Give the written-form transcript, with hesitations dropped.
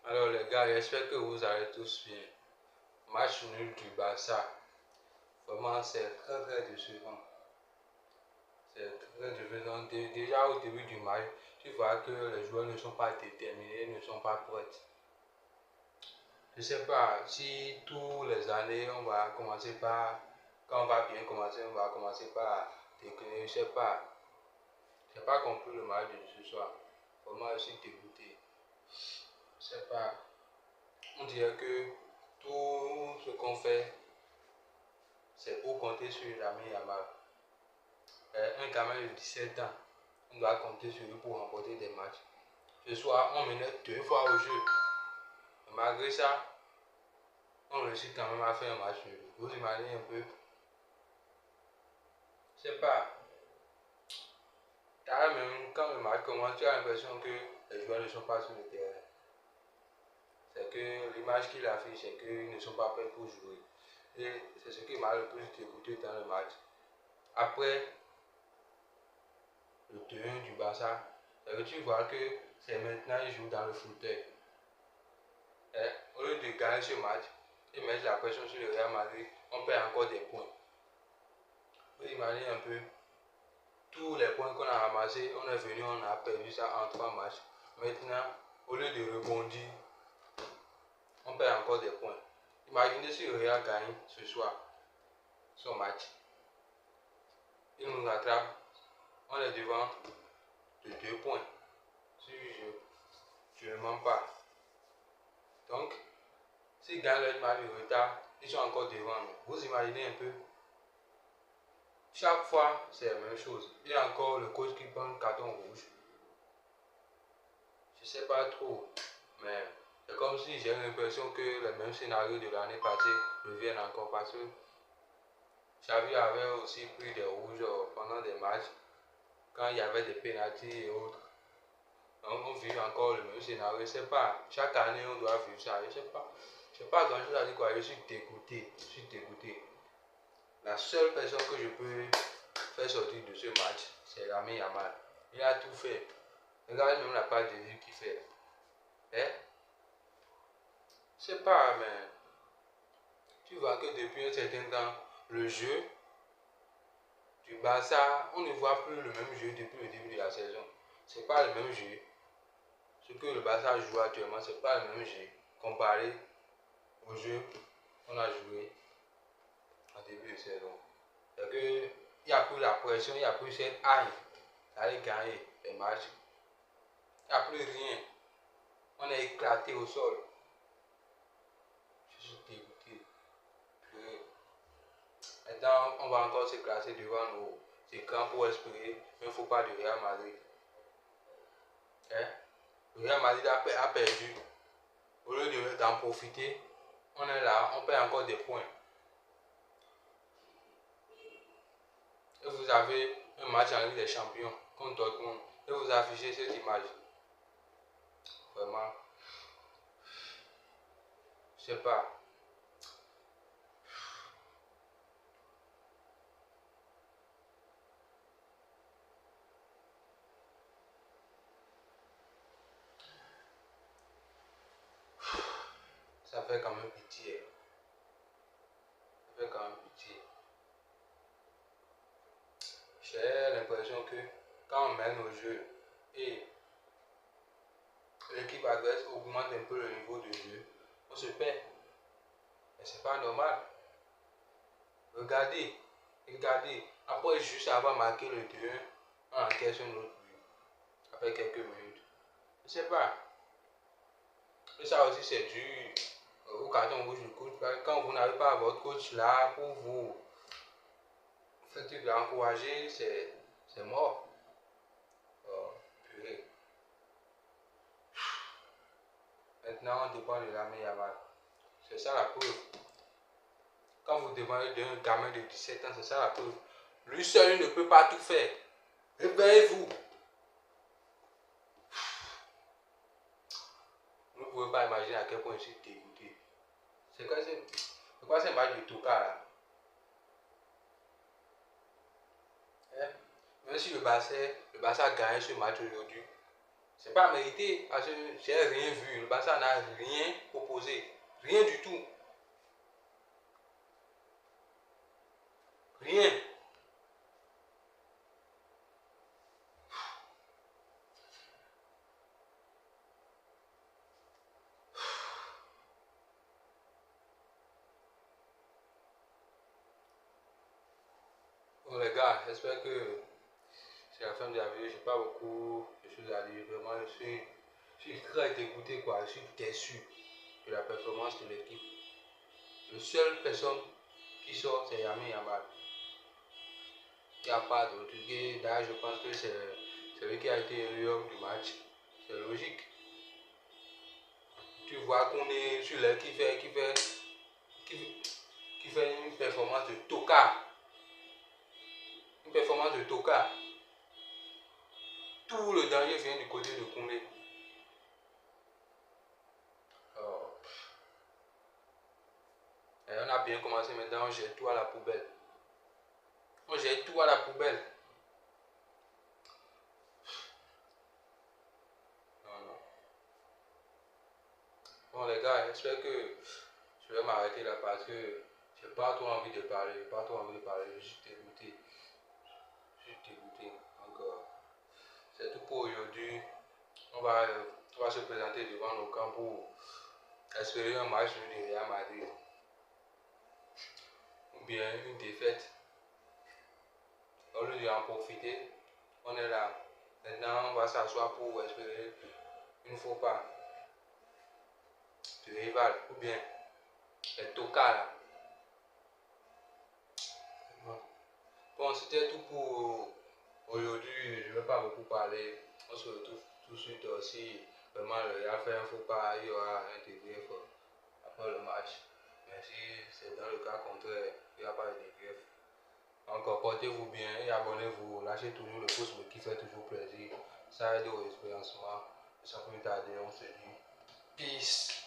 Alors les gars, j'espère que vous allez tous bien. Match nul du Barça. Vraiment, c'est très décevant. C'est très décevant. Déjà au début du match, tu vois que les joueurs ne sont pas déterminés, ne sont pas prêts. Je ne sais pas si tous les années on va commencer par, quand on va bien commencer, on va commencer par décliner. Je ne sais pas. Je n'ai pas compris le match de ce soir. Vraiment, je suis dégoûté. Je ne sais pas. On dirait que tout ce qu'on fait, c'est pour compter sur Lamine Yamal. Un gamin de 17 ans, on doit compter sur lui pour remporter des matchs. Ce soir, on menait 2 fois au jeu. Et malgré ça, on réussit quand même à faire un match nul. Vous imaginez un peu? Je sais pas. Même quand le match commence, tu as l'impression que les joueurs ne sont pas sur le terrain. C'est que l'image qu'il affiche, c'est qu'ils ne sont pas prêts pour jouer. Et c'est ce qui m'a le plus dégoûté dans le match. Après le 2-1 du Barça, c'est que tu vois que c'est maintenant ils jouent dans le fauteuil. Au lieu de gagner ce match et mettre la pression sur le Real Madrid, on perd encore des points. Vous imaginez un peu, tous les points qu'on a ramassés, on est venu, on a perdu ça en 3 matchs. Maintenant, au lieu de rebondir, on perd encore des points. Imaginez si le Real gagne ce soir son match. Il nous rattrape, on est devant de 2 points. Si je ne mens pas. Donc, s'ils gagnent leur match de retard, ils sont encore devant nous. Vous imaginez un peu? Chaque fois, c'est la même chose. Il y a encore le coach qui prend un carton rouge. Je ne sais pas trop, mais c'est comme si j'ai l'impression que les mêmes scénarios de l'année passée reviennent encore parce que Xavi avait aussi pris des rouges pendant des matchs quand il y avait des pénaltys et autres. Donc on vit encore le même scénario. Je ne sais pas, chaque année on doit vivre ça. Je ne sais pas. Je n'ai pas grand chose à dire quoi. Je suis dégoûté. Je suis dégoûté. La seule personne que je peux faire sortir de ce match, c'est Lamine Yamal. Il a tout fait. Regarde même la part de vue qu'il fait. Hein? Je sais pas, mais tu vois que depuis un certain temps, le jeu du Barça, on ne voit plus le même jeu depuis le début de la saison. C'est pas le même jeu. Ce que le Barça joue actuellement, c'est pas le même jeu comparé au jeu qu'on a joué en début de saison. C'est que il n'y a plus la pression, il n'y a plus cette haine d'aller gagner les matchs. Il n'y a plus rien. On est éclaté au sol. Je suis dégoûté. Maintenant, on va encore se classer devant nos écrans pour espérer un faux pas de Real Madrid. Hein? Le Real Madrid a perdu. Au lieu d'en profiter, on est là, on perd encore des points. Et vous avez un match en Ligue des Champions contre Dortmund et vous affichez cette image. Vraiment, je sais pas. Ça fait quand même pitié. Ça fait quand même pitié. J'ai l'impression que quand on mène au jeu et l'équipe adverse augmente un peu le niveau de jeu, on se perd. Et c'est pas normal. Regardez, regardez. Après, juste avant de marquer le 2-1, on encaisse un autre but. Après quelques minutes. Je sais pas. Et ça aussi, c'est dû au carton rouge du coach. Quand vous n'avez pas votre coach là pour vous encourager, c'est mort. Oh, purée. Maintenant, on dépend de Lamine Yamal. C'est ça la preuve. Quand vous demandez d'un gamin de 17 ans, c'est ça la preuve. Lui seul, il ne peut pas tout faire. Réveillez-vous. Vous ne pouvez pas imaginer à quel point je suis dégoûté. C'est quoi ce match de Touka là? Hein? Même si le Barça a gagné ce match aujourd'hui, C'est pas mérité parce que j'ai rien vu. Le Barça n'a rien proposé. Rien du tout. Rien. Bon les gars, j'espère que c'est la fin de la vidéo. J'ai pas beaucoup de choses à dire. Vraiment, je suis très dégoûté quoi. Je suis déçu de la performance de l'équipe. La seule personne qui sort, c'est Lamine Yamal. Il n'y a pas d'autre. D'ailleurs, je pense que c'est lui qui a été l'homme du match. C'est logique. Tu vois qu'on est sur l'air qui fait une performance de tocard. Une performance de tocard. Tout le danger vient du côté de Koundé. Oh. Et on a bien commencé, maintenant on jette tout à la poubelle. On jette tout à la poubelle. Non, non. Bon les gars, j'espère que je vais m'arrêter là parce que j'ai pas trop envie de parler. J'ai pas trop envie de parler. Je suis dégoûté. Je suis dégoûté. Encore. C'est tout pour aujourd'hui. On va se présenter devant nos camps pour espérer un match de Real Madrid. Ou bien une défaite. Au lieu d'en profiter, on est là. Maintenant, on va s'asseoir pour espérer une faux pas de rival. Ou bien les tocards là. Bon, c'était tout pour aujourd'hui. Je ne vais pas beaucoup parler. On se retrouve tout de suite aussi. Vraiment, il a fait un faux pas. Il y aura un débrief après le match. Mais si c'est dans le cas contraire, il n'y a pas de débrief. Encore portez-vous bien et abonnez-vous. Lâchez toujours le pouce qui fait toujours plaisir. Ça aide au référencement. Sans plus tarder, on se dit peace.